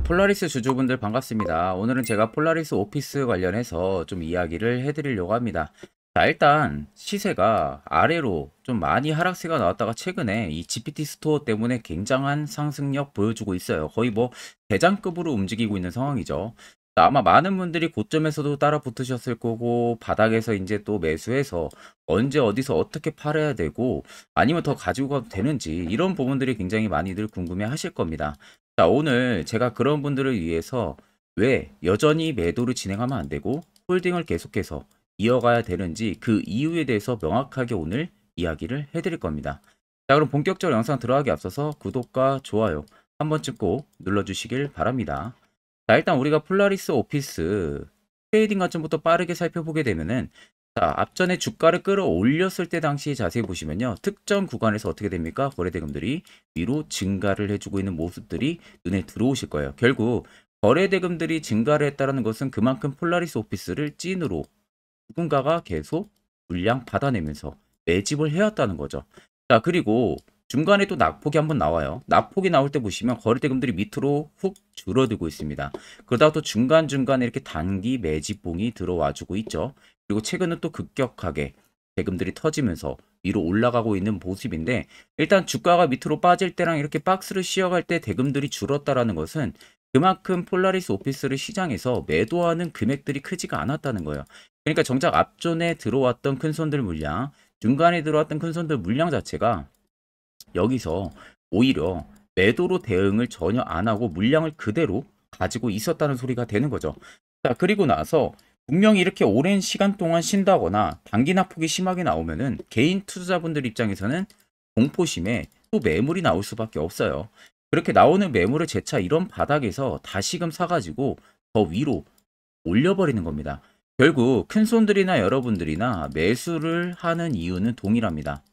자, 폴라리스 주주분들 반갑습니다. 오늘은 제가 폴라리스 오피스 관련해서 좀 이야기를 해드리려고 합니다. 자, 일단 시세가 아래로 좀 많이 하락세가 나왔다가 최근에 이 GPT 스토어 때문에 굉장한 상승력 보여주고 있어요. 거의 뭐 대장급으로 움직이고 있는 상황이죠. 자, 아마 많은 분들이 고점에서도 따라 붙으셨을 거고 바닥에서 이제 또 매수해서 언제 어디서 어떻게 팔아야 되고 아니면 더 가지고 가도 되는지 이런 부분들이 굉장히 많이들 궁금해 하실 겁니다. 자, 오늘 제가 그런 분들을 위해서 왜 여전히 매도를 진행하면 안 되고 홀딩을 계속해서 이어가야 되는지 그 이유에 대해서 명확하게 오늘 이야기를 해드릴 겁니다. 자, 그럼 본격적으로 영상 들어가기 앞서서 구독과 좋아요 한 번씩 꼭 눌러주시길 바랍니다. 자, 일단 우리가 폴라리스 오피스 트레이딩 관점부터 빠르게 살펴보게 되면은 자, 앞전에 주가를 끌어올렸을 때 당시 자세히 보시면요. 특정 구간에서 어떻게 됩니까? 거래대금들이 위로 증가를 해주고 있는 모습들이 눈에 들어오실 거예요. 결국 거래대금들이 증가를 했다는 것은 그만큼 폴라리스 오피스를 찐으로 누군가가 계속 물량 받아내면서 매집을 해왔다는 거죠. 자, 그리고 중간에 또 낙폭이 한번 나와요. 낙폭이 나올 때 보시면 거래대금들이 밑으로 훅 줄어들고 있습니다. 그러다가 또 중간중간에 이렇게 단기 매집봉이 들어와주고 있죠. 그리고 최근은 또 급격하게 대금들이 터지면서 위로 올라가고 있는 모습인데, 일단 주가가 밑으로 빠질 때랑 이렇게 박스를 씌어갈 때 대금들이 줄었다라는 것은 그만큼 폴라리스 오피스를 시장에서 매도하는 금액들이 크지가 않았다는 거예요. 그러니까 정작 앞전에 들어왔던 큰손들 물량, 중간에 들어왔던 큰손들 물량 자체가 여기서 오히려 매도로 대응을 전혀 안 하고 물량을 그대로 가지고 있었다는 소리가 되는 거죠. 자, 그리고 나서 분명히 이렇게 오랜 시간 동안 쉰다거나 단기 낙폭이 심하게 나오면은 개인 투자자분들 입장에서는 공포심에 또 매물이 나올 수밖에 없어요. 그렇게 나오는 매물을 재차 이런 바닥에서 다시금 사가지고 더 위로 올려버리는 겁니다. 결국 큰 손들이나 여러분들이나 매수를 하는 이유는 동일합니다.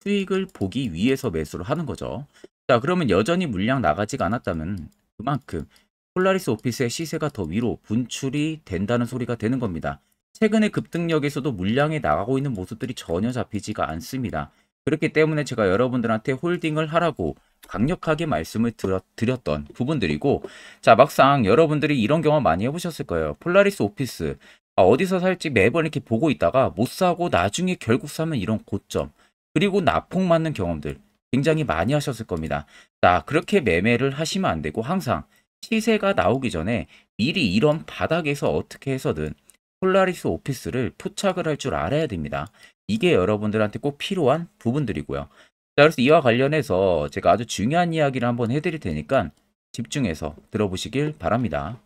수익을 보기 위해서 매수를 하는 거죠. 자, 그러면 여전히 물량 나가지가 않았다면 그만큼 폴라리스 오피스의 시세가 더 위로 분출이 된다는 소리가 되는 겁니다. 최근의 급등력에서도 물량이 나가고 있는 모습들이 전혀 잡히지가 않습니다. 그렇기 때문에 제가 여러분들한테 홀딩을 하라고 강력하게 말씀을 드렸던 부분들이고, 자, 막상 여러분들이 이런 경험 많이 해보셨을 거예요. 폴라리스 오피스 어디서 살지 매번 이렇게 보고 있다가 못 사고 나중에 결국 사면 이런 고점, 그리고 납폭 맞는 경험들 굉장히 많이 하셨을 겁니다. 자, 그렇게 매매를 하시면 안 되고 항상 시세가 나오기 전에 미리 이런 바닥에서 어떻게 해서든 폴라리스 오피스를 포착을 할 줄 알아야 됩니다. 이게 여러분들한테 꼭 필요한 부분들이고요. 자, 그래서 이와 관련해서 제가 아주 중요한 이야기를 한번 해드릴 테니까 집중해서 들어보시길 바랍니다.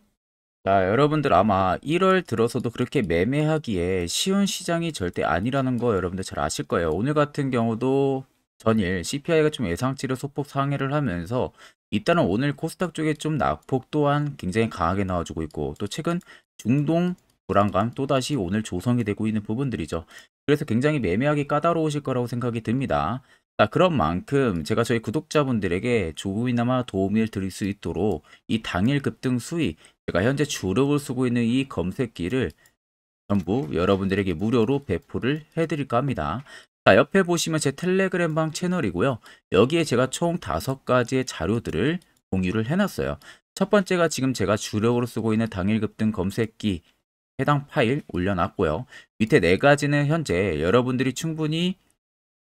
자, 여러분들 아마 1월 들어서도 그렇게 매매하기에 쉬운 시장이 절대 아니라는 거 여러분들 잘 아실 거예요. 오늘 같은 경우도 전일 CPI가 좀 예상치를 소폭 상회를 하면서 일단은 오늘 코스닥 쪽에 좀 낙폭 또한 굉장히 강하게 나와주고 있고, 또 최근 중동 불안감 또다시 오늘 조성이 되고 있는 부분들이죠. 그래서 굉장히 매매하기 까다로우실 거라고 생각이 듭니다. 자, 그런 만큼 제가 저희 구독자분들에게 조금이나마 도움을 드릴 수 있도록 이 당일 급등 수익, 제가 현재 주력을 쓰고 있는 이 검색기를 전부 여러분들에게 무료로 배포를 해드릴까 합니다. 자, 옆에 보시면 제 텔레그램방 채널이고요. 여기에 제가 총 5가지의 자료들을 공유를 해놨어요. 첫 번째가 지금 제가 주력으로 쓰고 있는 당일 급등 검색기 해당 파일 올려놨고요. 밑에 4가지는 현재 여러분들이 충분히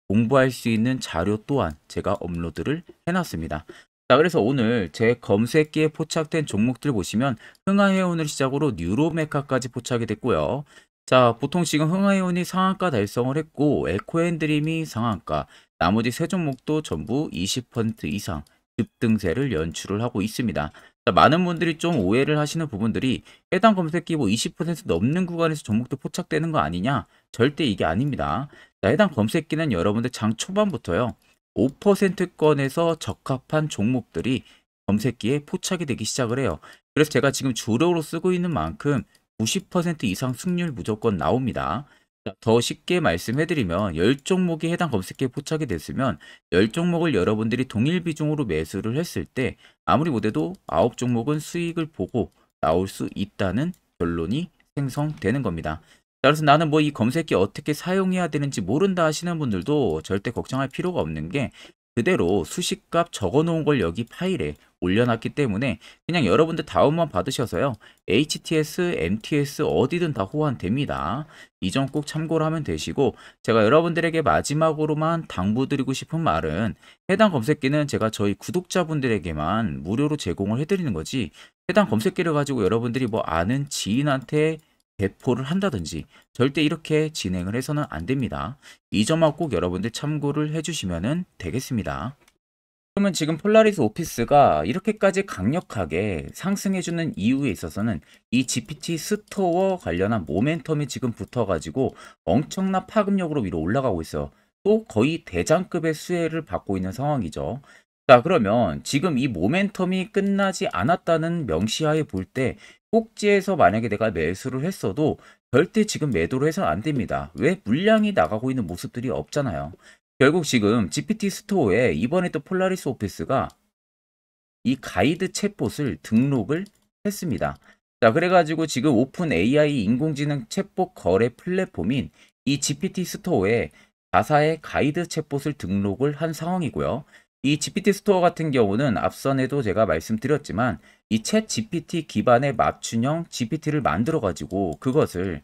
공부할 수 있는 자료 또한 제가 업로드를 해놨습니다. 자, 그래서 오늘 제 검색기에 포착된 종목들 보시면 흥하해운을 시작으로 뉴로메카까지 포착이 됐고요. 자, 보통 지금 흥하해운이 상한가 달성을 했고 에코앤드림이 상한가, 나머지 세 종목도 전부 20% 이상 급등세를 연출을 하고 있습니다. 자, 많은 분들이 좀 오해를 하시는 부분들이 해당 검색기 뭐 20% 넘는 구간에서 종목도 포착되는 거 아니냐? 절대 이게 아닙니다. 자, 해당 검색기는 여러분들 장 초반부터요. 5%권에서 적합한 종목들이 검색기에 포착이 되기 시작을 해요. 그래서 제가 지금 주력으로 쓰고 있는 만큼 90% 이상 승률 무조건 나옵니다. 자, 더 쉽게 말씀해드리면 10종목이 해당 검색기에 포착이 됐으면 10종목을 여러분들이 동일 비중으로 매수를 했을 때 아무리 못해도 9종목은 수익을 보고 나올 수 있다는 결론이 생성되는 겁니다. 자, 그래서 나는 뭐 이 검색기 어떻게 사용해야 되는지 모른다 하시는 분들도 절대 걱정할 필요가 없는 게 그대로 수식값 적어 놓은 걸 여기 파일에 올려놨기 때문에 그냥 여러분들 다운만 받으셔서요. HTS, MTS 어디든 다 호환됩니다. 이 점 꼭 참고를 하면 되시고 제가 여러분들에게 마지막으로만 당부드리고 싶은 말은 해당 검색기는 제가 저희 구독자분들에게만 무료로 제공을 해드리는 거지 해당 검색기를 가지고 여러분들이 뭐 아는 지인한테 배포를 한다든지 절대 이렇게 진행을 해서는 안 됩니다. 이 점만 꼭 여러분들 참고를 해주시면 되겠습니다. 그러면 지금 폴라리스 오피스가 이렇게까지 강력하게 상승해주는 이유에 있어서는 이 GPT 스토어 관련한 모멘텀이 지금 붙어가지고 엄청난 파급력으로 위로 올라가고 있어요. 또 거의 대장급의 수혜를 받고 있는 상황이죠. 자, 그러면 지금 이 모멘텀이 끝나지 않았다는 명시하에 볼 때 꼭지에서 만약에 내가 매수를 했어도 절대 지금 매도를 해서는 안 됩니다. 왜? 물량이 나가고 있는 모습들이 없잖아요. 결국 지금 GPT 스토어에 이번에 또 폴라리스 오피스가 이 가이드 챗봇을 등록을 했습니다. 자, 그래가지고 지금 오픈 AI 인공지능 챗봇 거래 플랫폼인 이 GPT 스토어에 자사의 가이드 챗봇을 등록을 한 상황이고요. 이 GPT 스토어 같은 경우는 앞선에도 제가 말씀드렸지만 이 챗 GPT 기반의 맞춤형 GPT를 만들어가지고 그것을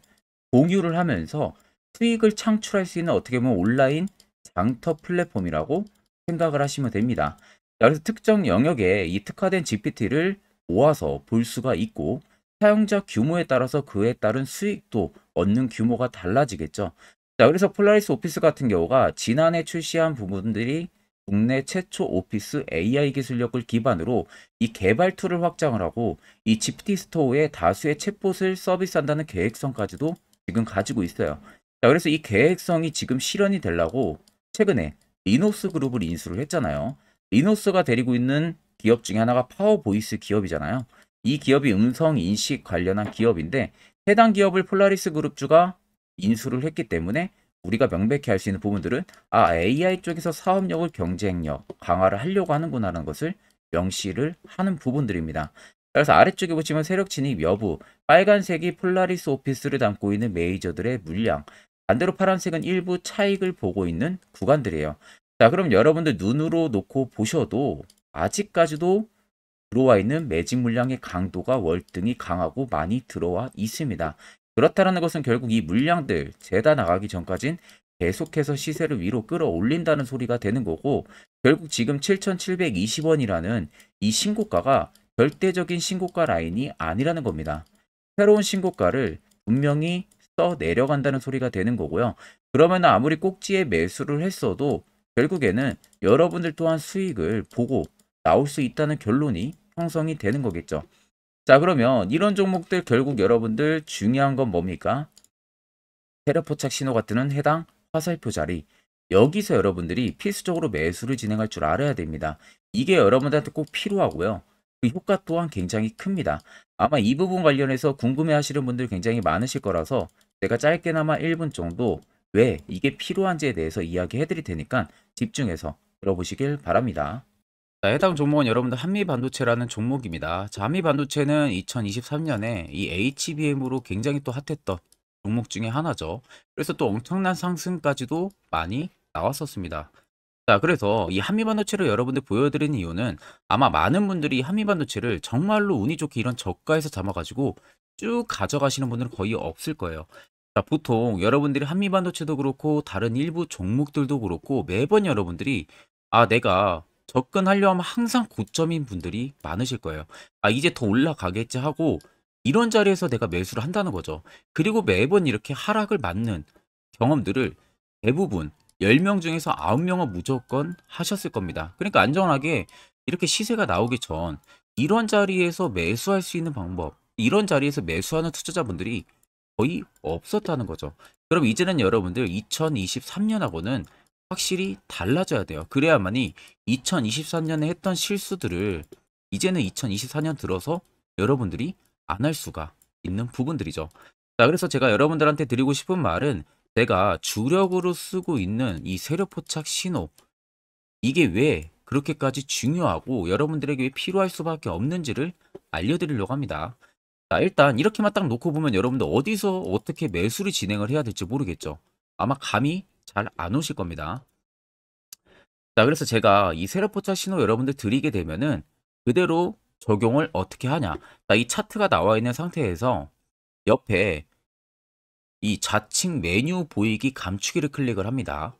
공유를 하면서 수익을 창출할 수 있는 어떻게 보면 온라인 장터 플랫폼이라고 생각을 하시면 됩니다. 그래서 특정 영역에 이 특화된 GPT를 모아서 볼 수가 있고 사용자 규모에 따라서 그에 따른 수익도 얻는 규모가 달라지겠죠. 자, 그래서 폴라리스 오피스 같은 경우가 지난해 출시한 부분들이 국내 최초 오피스 AI 기술력을 기반으로 이 개발 툴을 확장을 하고 이 GPT 스토어에 다수의 챗봇을 서비스한다는 계획성까지도 지금 가지고 있어요. 자, 그래서 이 계획성이 지금 실현이 되려고 최근에 리노스 그룹을 인수를 했잖아요. 리노스가 데리고 있는 기업 중에 하나가 파워보이스 기업이잖아요. 이 기업이 음성 인식 관련한 기업인데 해당 기업을 폴라리스 그룹주가 인수를 했기 때문에 우리가 명백히 알 수 있는 부분들은 AI 쪽에서 사업력을 경쟁력 강화를 하려고 하는구나라는 것을 명시를 하는 부분들입니다. 그래서 아래쪽에 보시면 세력 진입 여부, 빨간색이 폴라리스 오피스를 담고 있는 메이저들의 물량, 반대로 파란색은 일부 차익을 보고 있는 구간들이에요. 자, 그럼 여러분들 눈으로 놓고 보셔도 아직까지도 들어와 있는 매집 물량의 강도가 월등히 강하고 많이 들어와 있습니다. 그렇다는 것은 결국 이 물량들 재다 나가기 전까진 계속해서 시세를 위로 끌어올린다는 소리가 되는 거고 결국 지금 7,720원이라는 이 신고가가 절대적인 신고가 라인이 아니라는 겁니다. 새로운 신고가를 분명히 써 내려간다는 소리가 되는 거고요. 그러면 아무리 꼭지에 매수를 했어도 결국에는 여러분들 또한 수익을 보고 나올 수 있다는 결론이 형성이 되는 거겠죠. 자, 그러면 이런 종목들 결국 여러분들 중요한 건 뭡니까? 세력포착 신호가 뜨는 해당 화살표 자리. 여기서 여러분들이 필수적으로 매수를 진행할 줄 알아야 됩니다. 이게 여러분들한테 꼭 필요하고요. 그 효과 또한 굉장히 큽니다. 아마 이 부분 관련해서 궁금해 하시는 분들 굉장히 많으실 거라서 제가 짧게나마 1분 정도 왜 이게 필요한지에 대해서 이야기해 드릴 테니까 집중해서 들어보시길 바랍니다. 자, 해당 종목은 여러분들 한미반도체라는 종목입니다. 자, 한미반도체는 2023년에 이 HBM으로 굉장히 또 핫했던 종목 중에 하나죠. 그래서 또 엄청난 상승까지도 많이 나왔었습니다. 자, 그래서 이 한미반도체를 여러분들 보여드리는 이유는 아마 많은 분들이 한미반도체를 정말로 운이 좋게 이런 저가에서 잡아가지고 쭉 가져가시는 분들은 거의 없을 거예요. 자, 보통 여러분들이 한미반도체도 그렇고 다른 일부 종목들도 그렇고 매번 여러분들이 내가 접근하려 하면 항상 고점인 분들이 많으실 거예요. 이제 더 올라가겠지 하고 이런 자리에서 내가 매수를 한다는 거죠. 그리고 매번 이렇게 하락을 맞는 경험들을 대부분 10명 중에서 9명은 무조건 하셨을 겁니다. 그러니까 안전하게 이렇게 시세가 나오기 전 이런 자리에서 매수할 수 있는 방법, 이런 자리에서 매수하는 투자자분들이 거의 없었다는 거죠. 그럼 이제는 여러분들 2023년하고는 확실히 달라져야 돼요. 그래야만이 2023년에 했던 실수들을 이제는 2024년 들어서 여러분들이 안 할 수가 있는 부분들이죠. 자, 그래서 제가 여러분들한테 드리고 싶은 말은 제가 주력으로 쓰고 있는 이 세력포착 신호, 이게 왜 그렇게까지 중요하고 여러분들에게 왜 필요할 수밖에 없는지를 알려드리려고 합니다. 자, 일단 이렇게만 딱 놓고 보면 여러분들 어디서 어떻게 매수를 진행을 해야 될지 모르겠죠. 아마 감이 잘 안 오실 겁니다. 자, 그래서 제가 이 세력포착 신호 여러분들 드리게 되면은 그대로 적용을 어떻게 하냐. 자, 이 차트가 나와 있는 상태에서 옆에 이 좌측 메뉴 보이기 감추기를 클릭을 합니다.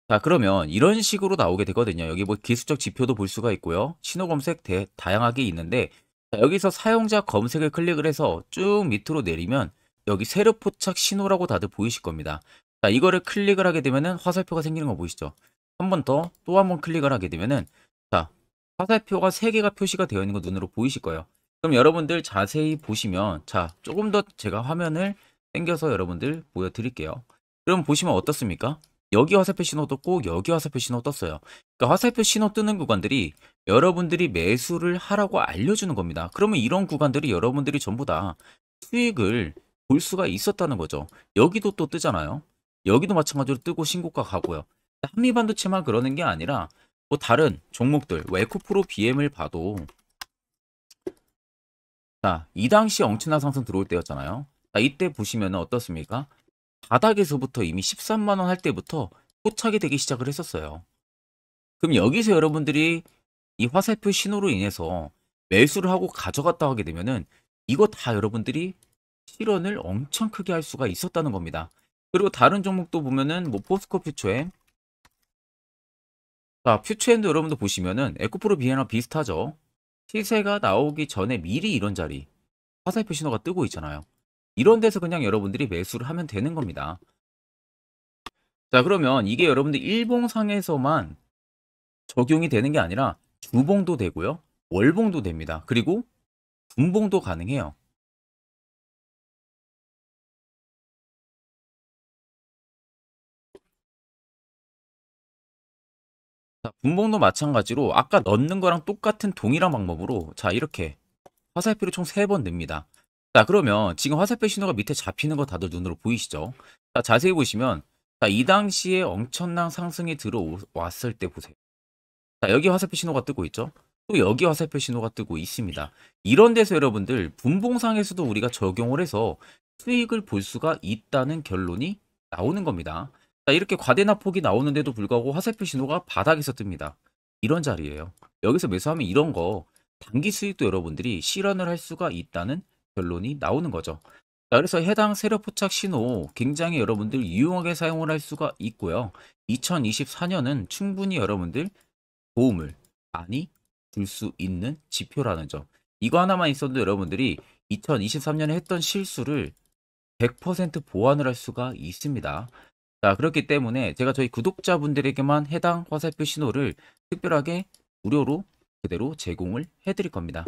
자, 그러면 이런 식으로 나오게 되거든요. 여기 뭐 기술적 지표도 볼 수가 있고요. 신호 검색 다양하게 있는데, 자, 여기서 사용자 검색을 클릭을 해서 쭉 밑으로 내리면 여기 세력 포착 신호라고 다들 보이실 겁니다. 자, 이거를 클릭을 하게 되면은 화살표가 생기는 거 보이시죠? 한 번 더, 또 한 번 클릭을 하게 되면은, 자, 화살표가 3개가 표시가 되어 있는 거 눈으로 보이실 거예요. 그럼 여러분들 자세히 보시면, 자, 조금 더 제가 화면을 당겨서 여러분들 보여드릴게요. 그럼 보시면 어떻습니까? 여기 화살표 신호 떴고 여기 화살표 신호 떴어요. 그러니까 화살표 신호 뜨는 구간들이 여러분들이 매수를 하라고 알려주는 겁니다. 그러면 이런 구간들이 여러분들이 전부 다 수익을 볼 수가 있었다는 거죠. 여기도 또 뜨잖아요. 여기도 마찬가지로 뜨고 신고가 가고요. 한미반도체만 그러는 게 아니라 뭐 다른 종목들, 에코프로 BM을 봐도 자, 이 당시 엄청난 상승 들어올 때였잖아요. 자, 이때 보시면 어떻습니까? 바닥에서부터 이미 13만 원 할 때부터 포착이 되기 시작을 했었어요. 그럼 여기서 여러분들이 이 화살표 신호로 인해서 매수를 하고 가져갔다 하게 되면은 이거 다 여러분들이 실현을 엄청 크게 할 수가 있었다는 겁니다. 그리고 다른 종목도 보면은 뭐 포스코 퓨처엠, 자, 퓨처엠도 여러분들 보시면은 에코프로 비에나 비슷하죠. 시세가 나오기 전에 미리 이런 자리 화살표 신호가 뜨고 있잖아요. 이런 데서 그냥 여러분들이 매수를 하면 되는 겁니다. 자, 그러면 이게 여러분들 일봉상에서만 적용이 되는 게 아니라 주봉도 되고요. 월봉도 됩니다. 그리고 분봉도 가능해요. 자, 분봉도 마찬가지로 아까 넣는 거랑 똑같은 동일한 방법으로 자, 이렇게 화살표를 총 3번 냅니다. 자, 그러면 지금 화살표 신호가 밑에 잡히는 거 다들 눈으로 보이시죠? 자, 자세히 보시면 자, 이 당시에 엄청난 상승이 들어왔을 때 보세요. 자, 여기 화살표 신호가 뜨고 있죠? 또 여기 화살표 신호가 뜨고 있습니다. 이런 데서 여러분들 분봉상에서도 우리가 적용을 해서 수익을 볼 수가 있다는 결론이 나오는 겁니다. 자, 이렇게 과대납폭이 나오는데도 불구하고 화살표 신호가 바닥에서 뜹니다. 이런 자리예요. 여기서 매수하면 이런 거 단기 수익도 여러분들이 실현을 할 수가 있다는 결론이 나오는 거죠. 자, 그래서 해당 세력 포착 신호 굉장히 여러분들 유용하게 사용을 할 수가 있고요. 2024년은 충분히 여러분들 도움을 많이 줄 수 있는 지표라는 점. 이거 하나만 있어도 여러분들이 2023년에 했던 실수를 100% 보완을 할 수가 있습니다. 자, 그렇기 때문에 제가 저희 구독자분들에게만 해당 화살표 신호를 특별하게 무료로 그대로 제공을 해드릴 겁니다.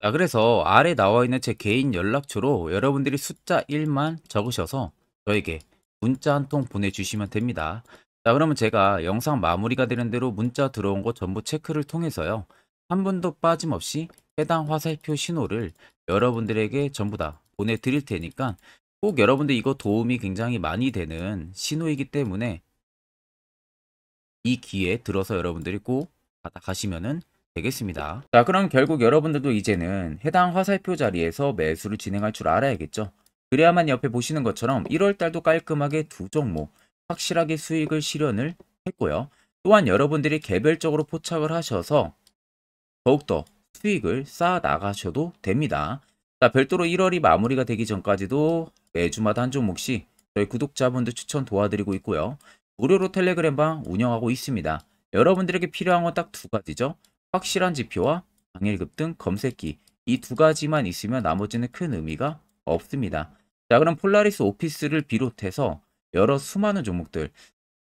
자, 그래서 아래 나와 있는 제 개인 연락처로 여러분들이 숫자 1만 적으셔서 저에게 문자 한 통 보내주시면 됩니다. 자, 그러면 제가 영상 마무리가 되는 대로 문자 들어온 거 전부 체크를 통해서요. 한 분도 빠짐없이 해당 화살표 신호를 여러분들에게 전부 다 보내드릴 테니까 꼭 여러분들 이거 도움이 굉장히 많이 되는 신호이기 때문에 이 기회에 들어서 여러분들이 꼭 받아가시면은 되겠습니다. 자, 그럼 결국 여러분들도 이제는 해당 화살표 자리에서 매수를 진행할 줄 알아야겠죠. 그래야만 옆에 보시는 것처럼 1월 달도 깔끔하게 두 종목 확실하게 수익을 실현을 했고요. 또한 여러분들이 개별적으로 포착을 하셔서 더욱더 수익을 쌓아 나가셔도 됩니다. 자, 별도로 1월이 마무리가 되기 전까지도 매주마다 한 종목씩 저희 구독자분들 추천 도와드리고 있고요. 무료로 텔레그램방 운영하고 있습니다. 여러분들에게 필요한 건 딱 두 가지죠. 확실한 지표와 당일급 등 검색기. 이 두 가지만 있으면 나머지는 큰 의미가 없습니다. 자, 그럼 폴라리스 오피스를 비롯해서 여러 수많은 종목들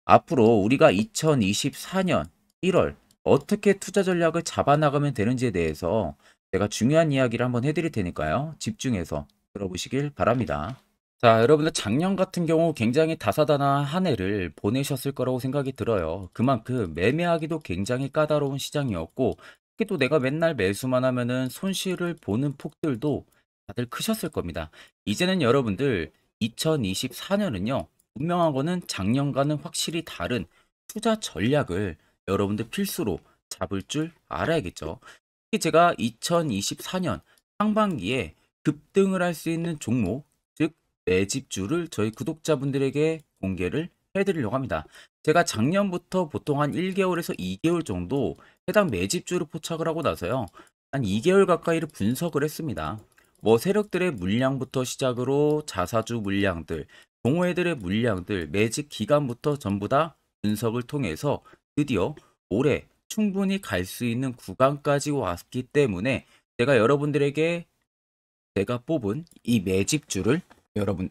앞으로 우리가 2024년 1월 어떻게 투자 전략을 잡아나가면 되는지에 대해서 제가 중요한 이야기를 한번 해드릴 테니까요. 집중해서 들어보시길 바랍니다. 자, 여러분들 작년 같은 경우 굉장히 다사다난한 한 해를 보내셨을 거라고 생각이 들어요. 그만큼 매매하기도 굉장히 까다로운 시장이었고, 특히 또 내가 맨날 매수만 하면은 손실을 보는 폭들도 다들 크셨을 겁니다. 이제는 여러분들 2024년은요, 분명한 거는 작년과는 확실히 다른 투자 전략을 여러분들 필수로 잡을 줄 알아야겠죠. 특히 제가 2024년 상반기에 급등을 할 수 있는 종목, 즉 매집주를 저희 구독자분들에게 공개를 해드리려고 합니다. 제가 작년부터 보통 한 1개월에서 2개월 정도 해당 매집주를 포착을 하고 나서요. 한 2개월 가까이를 분석을 했습니다. 뭐 세력들의 물량부터 시작으로 자사주 물량들, 동호회들의 물량들, 매집 기간부터 전부 다 분석을 통해서 드디어 올해 충분히 갈 수 있는 구간까지 왔기 때문에 제가 여러분들에게 제가 뽑은 이 매집주를 여러분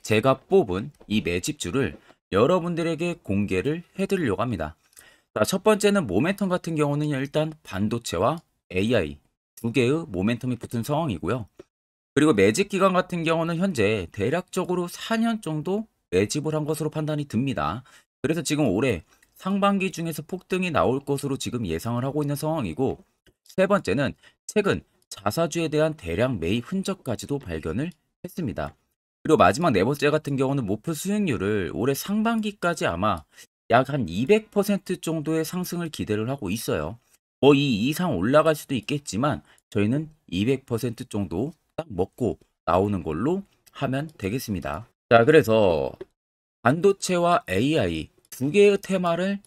제가 뽑은 이 매집주를 여러분들에게 공개를 해드리려고 합니다. 자, 첫 번째는 모멘텀 같은 경우는 일단 반도체와 AI 두 개의 모멘텀이 붙은 상황이고요. 그리고 매집 기간 같은 경우는 현재 대략적으로 4년 정도 매집을 한 것으로 판단이 듭니다. 그래서 지금 올해 상반기 중에서 폭등이 나올 것으로 지금 예상을 하고 있는 상황이고, 세 번째는 최근 자사주에 대한 대량 매입 흔적까지도 발견을 했습니다. 그리고 마지막 네 번째 같은 경우는 목표 수익률을 올해 상반기까지 아마 약 한 200% 정도의 상승을 기대를 하고 있어요. 뭐 이 이상 올라갈 수도 있겠지만 저희는 200% 정도 딱 먹고 나오는 걸로 하면 되겠습니다. 자, 그래서 반도체와 AI 두 개의 테마를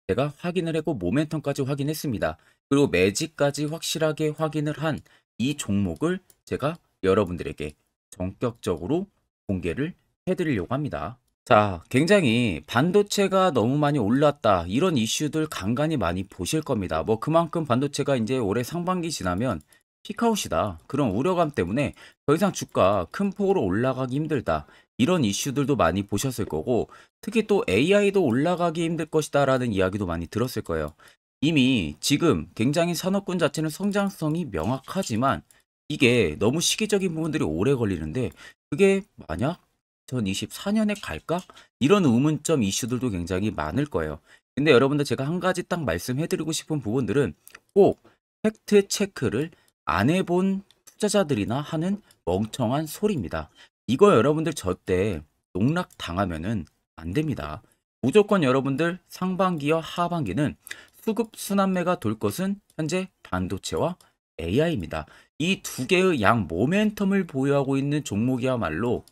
제가 확인을 했고 모멘텀까지 확인했습니다. 그리고 매직까지 확실하게 확인을 한 이 종목을 제가 여러분들에게 전격적으로 공개를 해드리려고 합니다. 자, 굉장히 반도체가 너무 많이 올랐다, 이런 이슈들 간간히 많이 보실 겁니다. 뭐 그만큼 반도체가 이제 올해 상반기 지나면 피크아웃이다, 그런 우려감 때문에 더 이상 주가 큰 폭으로 올라가기 힘들다, 이런 이슈들도 많이 보셨을 거고, 특히 또 AI도 올라가기 힘들 것이다 라는 이야기도 많이 들었을 거예요. 이미 지금 굉장히 산업군 자체는 성장성이 명확하지만 이게 너무 시기적인 부분들이 오래 걸리는데, 그게 만약 2024년에 갈까? 이런 의문점 이슈들도 굉장히 많을 거예요. 근데 여러분들, 제가 한 가지 딱 말씀해드리고 싶은 부분들은 꼭 팩트 체크를 안 해본 투자자들이나 하는 멍청한 소리입니다. 이거 여러분들 저때 농락 당하면은 안 됩니다. 무조건 여러분들 상반기와 하반기는 수급 순환매가 돌 것은 현재 반도체와 AI입니다. 이 두 개의 양 모멘텀을 보유하고 있는 종목이야말로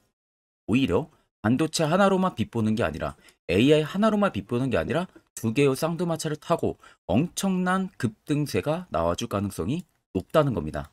오히려 반도체 하나로만 빗보는 게 아니라 AI 하나로만 빗보는 게 아니라 두 개의 쌍두마차를 타고 엄청난 급등세가 나와줄 가능성이 높다는 겁니다.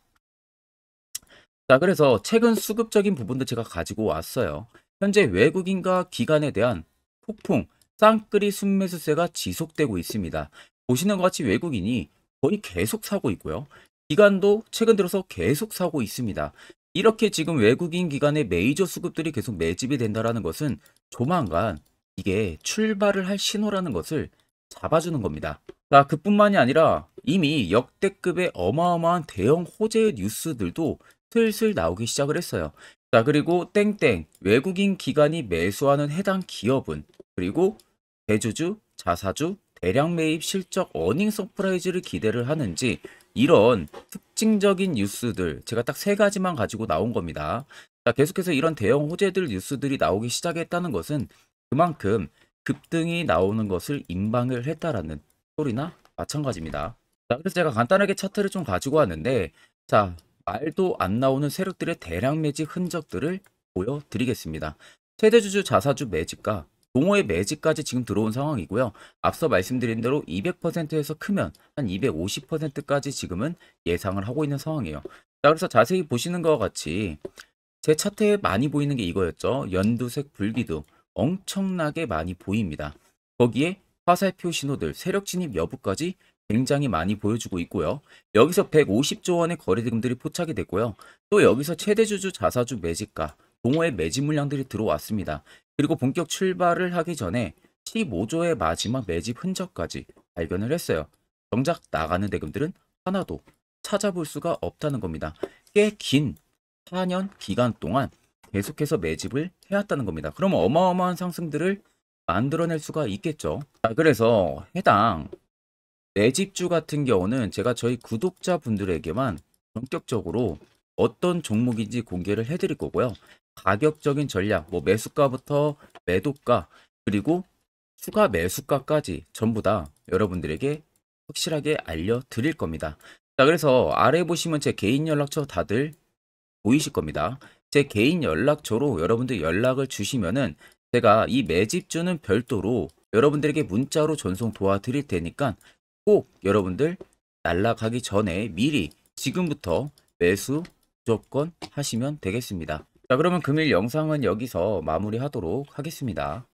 자, 그래서 최근 수급적인 부분도 제가 가지고 왔어요. 현재 외국인과 기관에 대한 폭풍 쌍끌이 순매수세가 지속되고 있습니다. 보시는 것 같이 외국인이 거의 계속 사고 있고요. 기관도 최근 들어서 계속 사고 있습니다. 이렇게 지금 외국인 기관의 메이저 수급들이 계속 매집이 된다는 것은 조만간 이게 출발을 할 신호라는 것을 잡아주는 겁니다. 자, 그뿐만이 아니라 이미 역대급의 어마어마한 대형 호재의 뉴스들도 슬슬 나오기 시작을 했어요. 자, 그리고 땡땡 외국인 기관이 매수하는 해당 기업은, 그리고 대주주, 자사주, 대량 매입 실적 어닝 서프라이즈를 기대를 하는지, 이런 특징적인 뉴스들 제가 딱 세 가지만 가지고 나온 겁니다. 자, 계속해서 이런 대형 호재들 뉴스들이 나오기 시작했다는 것은 그만큼 급등이 나오는 것을 임방을 했다라는 소리나 마찬가지입니다. 자, 그래서 제가 간단하게 차트를 좀 가지고 왔는데, 자, 말도 안 나오는 세력들의 대량 매집 흔적들을 보여드리겠습니다. 최대주주 자사주 매집과 동호회 매집까지 지금 들어온 상황이고요. 앞서 말씀드린 대로 200%에서 크면 한 250%까지 지금은 예상을 하고 있는 상황이에요. 자, 그래서 자세히 보시는 것과 같이 제 차트에 많이 보이는 게 이거였죠. 연두색 불기둥 엄청나게 많이 보입니다. 거기에 화살표 신호들, 세력 진입 여부까지 굉장히 많이 보여주고 있고요. 여기서 150조 원의 거래대금들이 포착이 됐고요. 또 여기서 최대주주 자사주 매집가, 동호회 매집 물량들이 들어왔습니다. 그리고 본격 출발을 하기 전에 15조의 마지막 매집 흔적까지 발견을 했어요. 정작 나가는 대금들은 하나도 찾아볼 수가 없다는 겁니다. 꽤 긴 4년 기간 동안 계속해서 매집을 해왔다는 겁니다. 그럼 어마어마한 상승들을 만들어낼 수가 있겠죠. 자, 그래서 해당 매집주 같은 경우는 제가 저희 구독자분들에게만 본격적으로 어떤 종목인지 공개를 해드릴 거고요. 가격적인 전략, 뭐 매수가부터 매도가, 그리고 추가 매수가까지 전부 다 여러분들에게 확실하게 알려드릴 겁니다. 자, 그래서 아래 보시면 제 개인 연락처 다들 보이실 겁니다. 제 개인 연락처로 여러분들 연락을 주시면은 제가 이 매집주는 별도로 여러분들에게 문자로 전송 도와드릴 테니까 꼭 여러분들 날라가기 전에 미리 지금부터 매수 무조건 하시면 되겠습니다. 자, 그러면 금일 영상은 여기서 마무리하도록 하겠습니다.